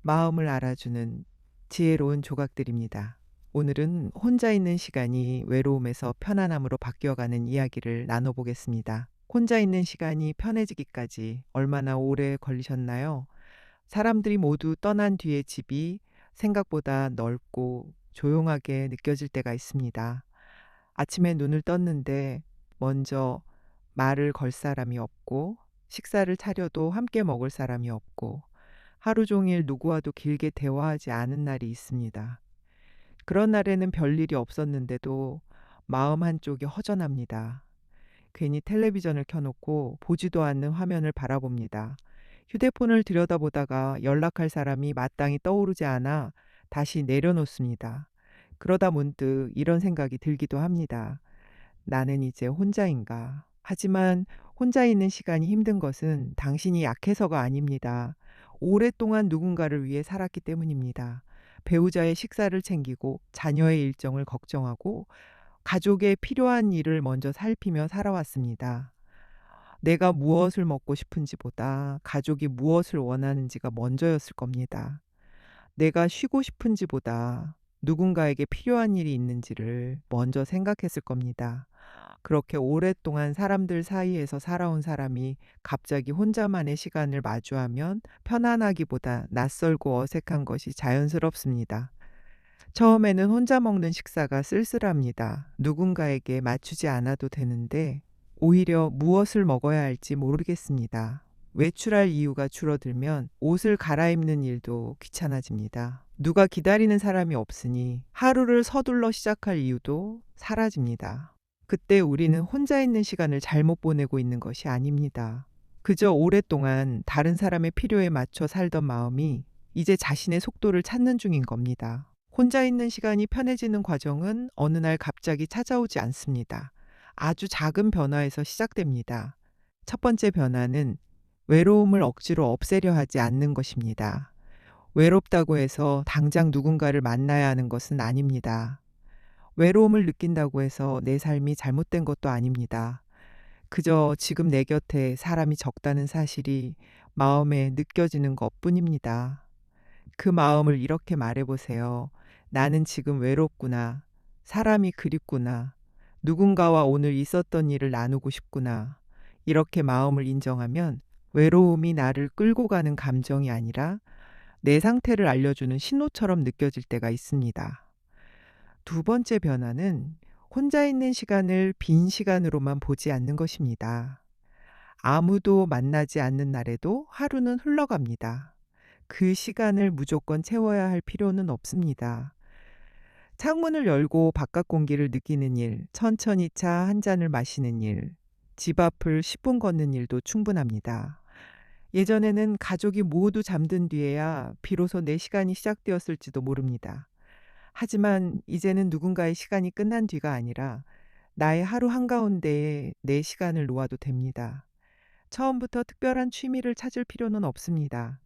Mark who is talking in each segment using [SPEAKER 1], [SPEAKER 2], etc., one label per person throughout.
[SPEAKER 1] 마음을 알아주는 지혜로운 조각들입니다. 오늘은 혼자 있는 시간이 외로움에서 편안함으로 바뀌어가는 이야기를 나눠보겠습니다. 혼자 있는 시간이 편해지기까지 얼마나 오래 걸리셨나요? 사람들이 모두 떠난 뒤에 집이 생각보다 넓고 조용하게 느껴질 때가 있습니다. 아침에 눈을 떴는데 먼저 말을 걸 사람이 없고, 식사를 차려도 함께 먹을 사람이 없고, 하루 종일 누구와도 길게 대화하지 않은 날이 있습니다. 그런 날에는 별일이 없었는데도 마음 한쪽이 허전합니다. 괜히 텔레비전을 켜놓고 보지도 않는 화면을 바라봅니다. 휴대폰을 들여다보다가 연락할 사람이 마땅히 떠오르지 않아 다시 내려놓습니다. 그러다 문득 이런 생각이 들기도 합니다. 나는 이제 혼자인가? 하지만 혼자 있는 시간이 힘든 것은 당신이 약해서가 아닙니다. 오랫동안 누군가를 위해 살았기 때문입니다. 배우자의 식사를 챙기고 자녀의 일정을 걱정하고 가족의 필요한 일을 먼저 살피며 살아왔습니다. 내가 무엇을 먹고 싶은지보다 가족이 무엇을 원하는지가 먼저였을 겁니다. 내가 쉬고 싶은지보다 누군가에게 필요한 일이 있는지를 먼저 생각했을 겁니다. 그렇게 오랫동안 사람들 사이에서 살아온 사람이 갑자기 혼자만의 시간을 마주하면 편안하기보다 낯설고 어색한 것이 자연스럽습니다. 처음에는 혼자 먹는 식사가 쓸쓸합니다. 누군가에게 맞추지 않아도 되는데 오히려 무엇을 먹어야 할지 모르겠습니다. 외출할 이유가 줄어들면 옷을 갈아입는 일도 귀찮아집니다. 누가 기다리는 사람이 없으니 하루를 서둘러 시작할 이유도 사라집니다. 그때 우리는 혼자 있는 시간을 잘못 보내고 있는 것이 아닙니다. 그저 오랫동안 다른 사람의 필요에 맞춰 살던 마음이 이제 자신의 속도를 찾는 중인 겁니다. 혼자 있는 시간이 편해지는 과정은 어느 날 갑자기 찾아오지 않습니다. 아주 작은 변화에서 시작됩니다. 첫 번째 변화는 외로움을 억지로 없애려 하지 않는 것입니다. 외롭다고 해서 당장 누군가를 만나야 하는 것은 아닙니다. 외로움을 느낀다고 해서 내 삶이 잘못된 것도 아닙니다. 그저 지금 내 곁에 사람이 적다는 사실이 마음에 느껴지는 것뿐입니다. 그 마음을 이렇게 말해보세요. 나는 지금 외롭구나. 사람이 그립구나. 누군가와 오늘 있었던 일을 나누고 싶구나. 이렇게 마음을 인정하면 외로움이 나를 끌고 가는 감정이 아니라 내 상태를 알려주는 신호처럼 느껴질 때가 있습니다. 두 번째 변화는 혼자 있는 시간을 빈 시간으로만 보지 않는 것입니다. 아무도 만나지 않는 날에도 하루는 흘러갑니다. 그 시간을 무조건 채워야 할 필요는 없습니다. 창문을 열고 바깥 공기를 느끼는 일, 천천히 차 한 잔을 마시는 일, 집 앞을 10분 걷는 일도 충분합니다. 예전에는 가족이 모두 잠든 뒤에야 비로소 내 시간이 시작되었을지도 모릅니다. 하지만 이제는 누군가의 시간이 끝난 뒤가 아니라 나의 하루 한가운데에 내 시간을 놓아도 됩니다. 처음부터 특별한 취미를 찾을 필요는 없습니다.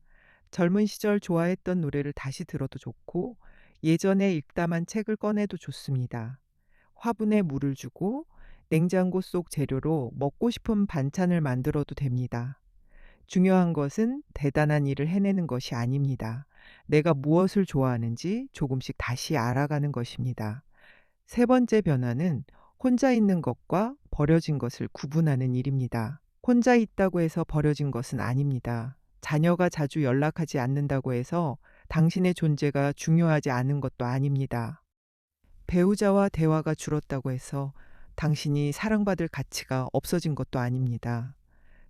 [SPEAKER 1] 젊은 시절 좋아했던 노래를 다시 들어도 좋고 예전에 읽다만 책을 꺼내도 좋습니다. 화분에 물을 주고 냉장고 속 재료로 먹고 싶은 반찬을 만들어도 됩니다. 중요한 것은 대단한 일을 해내는 것이 아닙니다. 내가 무엇을 좋아하는지 조금씩 다시 알아가는 것입니다. 세 번째 변화는 혼자 있는 것과 버려진 것을 구분하는 일입니다. 혼자 있다고 해서 버려진 것은 아닙니다. 자녀가 자주 연락하지 않는다고 해서 당신의 존재가 중요하지 않은 것도 아닙니다. 배우자와 대화가 줄었다고 해서 당신이 사랑받을 가치가 없어진 것도 아닙니다.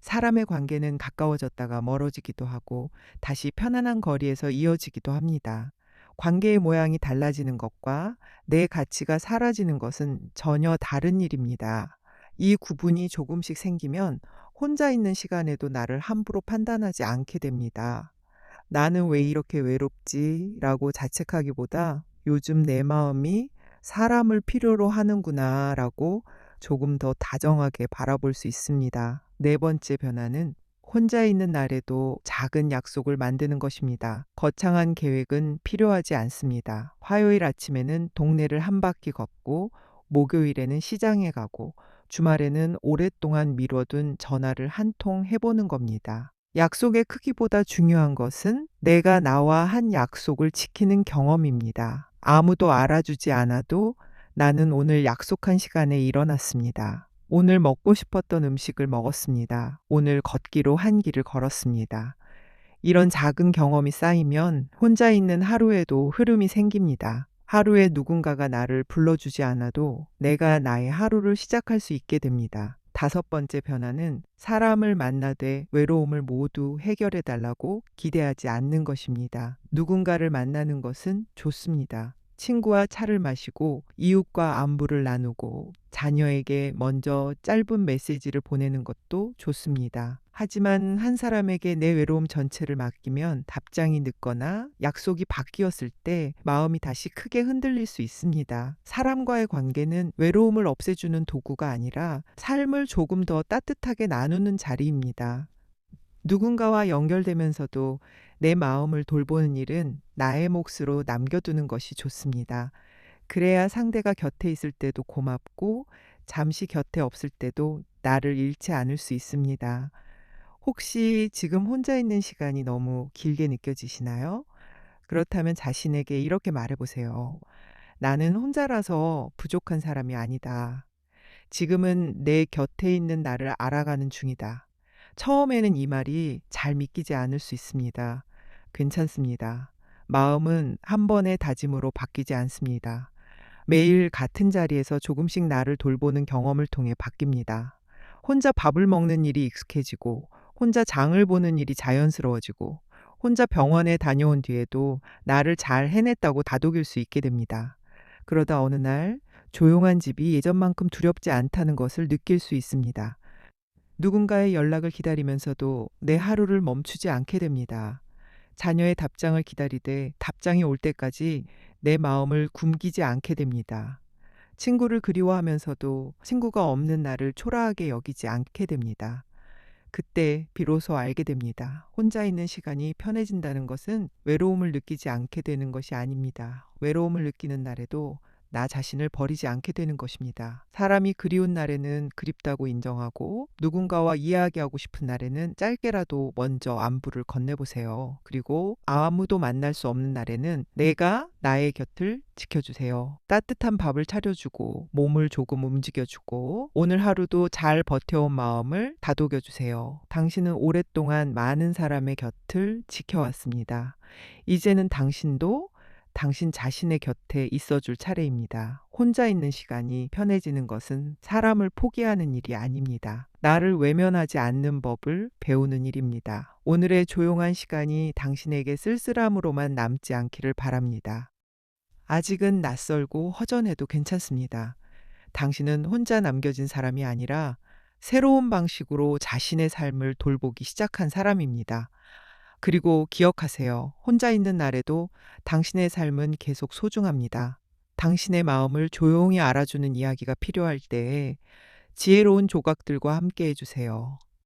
[SPEAKER 1] 사람의 관계는 가까워졌다가 멀어지기도 하고 다시 편안한 거리에서 이어지기도 합니다. 관계의 모양이 달라지는 것과 내 가치가 사라지는 것은 전혀 다른 일입니다. 이 구분이 조금씩 생기면 혼자 있는 시간에도 나를 함부로 판단하지 않게 됩니다. 나는 왜 이렇게 외롭지? 라고 자책하기보다 요즘 내 마음이 사람을 필요로 하는구나 라고 조금 더 다정하게 바라볼 수 있습니다. 네 번째 변화는 혼자 있는 날에도 작은 약속을 만드는 것입니다. 거창한 계획은 필요하지 않습니다. 화요일 아침에는 동네를 한 바퀴 걷고, 목요일에는 시장에 가고, 주말에는 오랫동안 미뤄둔 전화를 한 통 해보는 겁니다. 약속의 크기보다 중요한 것은 내가 나와 한 약속을 지키는 경험입니다. 아무도 알아주지 않아도 나는 오늘 약속한 시간에 일어났습니다. 오늘 먹고 싶었던 음식을 먹었습니다. 오늘 걷기로 한 길을 걸었습니다. 이런 작은 경험이 쌓이면 혼자 있는 하루에도 흐름이 생깁니다. 하루에 누군가가 나를 불러주지 않아도 내가 나의 하루를 시작할 수 있게 됩니다. 다섯 번째 변화는 사람을 만나되 외로움을 모두 해결해 달라고 기대하지 않는 것입니다. 누군가를 만나는 것은 좋습니다. 친구와 차를 마시고 이웃과 안부를 나누고 자녀에게 먼저 짧은 메시지를 보내는 것도 좋습니다. 하지만 한 사람에게 내 외로움 전체를 맡기면 답장이 늦거나 약속이 바뀌었을 때 마음이 다시 크게 흔들릴 수 있습니다. 사람과의 관계는 외로움을 없애주는 도구가 아니라 삶을 조금 더 따뜻하게 나누는 자리입니다. 누군가와 연결되면서도 내 마음을 돌보는 일은 나의 몫으로 남겨두는 것이 좋습니다. 그래야 상대가 곁에 있을 때도 고맙고 잠시 곁에 없을 때도 나를 잃지 않을 수 있습니다. 혹시 지금 혼자 있는 시간이 너무 길게 느껴지시나요? 그렇다면 자신에게 이렇게 말해 보세요. 나는 혼자라서 부족한 사람이 아니다. 지금은 내 곁에 있는 나를 알아가는 중이다. 처음에는 이 말이 잘 믿기지 않을 수 있습니다. 괜찮습니다. 마음은 한 번의 다짐으로 바뀌지 않습니다. 매일 같은 자리에서 조금씩 나를 돌보는 경험을 통해 바뀝니다. 혼자 밥을 먹는 일이 익숙해지고, 혼자 장을 보는 일이 자연스러워지고, 혼자 병원에 다녀온 뒤에도 나를 잘 해냈다고 다독일 수 있게 됩니다. 그러다 어느 날 조용한 집이 예전만큼 두렵지 않다는 것을 느낄 수 있습니다. 누군가의 연락을 기다리면서도 내 하루를 멈추지 않게 됩니다. 자녀의 답장을 기다리되 답장이 올 때까지 내 마음을 굶기지 않게 됩니다. 친구를 그리워하면서도 친구가 없는 나를 초라하게 여기지 않게 됩니다. 그때 비로소 알게 됩니다. 혼자 있는 시간이 편해진다는 것은 외로움을 느끼지 않게 되는 것이 아닙니다. 외로움을 느끼는 날에도 나 자신을 버리지 않게 되는 것입니다. 사람이 그리운 날에는 그립다고 인정하고 누군가와 이야기하고 싶은 날에는 짧게라도 먼저 안부를 건네보세요. 그리고 아무도 만날 수 없는 날에는 내가 나의 곁을 지켜주세요. 따뜻한 밥을 차려주고 몸을 조금 움직여주고 오늘 하루도 잘 버텨온 마음을 다독여주세요. 당신은 오랫동안 많은 사람의 곁을 지켜왔습니다. 이제는 당신도 당신 자신의 곁에 있어줄 차례입니다. 혼자 있는 시간이 편해지는 것은 사람을 포기하는 일이 아닙니다. 나를 외면하지 않는 법을 배우는 일입니다. 오늘의 조용한 시간이 당신에게 쓸쓸함으로만 남지 않기를 바랍니다. 아직은 낯설고 허전해도 괜찮습니다. 당신은 혼자 남겨진 사람이 아니라 새로운 방식으로 자신의 삶을 돌보기 시작한 사람입니다. 그리고 기억하세요. 혼자 있는 날에도 당신의 삶은 계속 소중합니다. 당신의 마음을 조용히 알아주는 이야기가 필요할 때에 지혜로운 조각들과 함께 해주세요.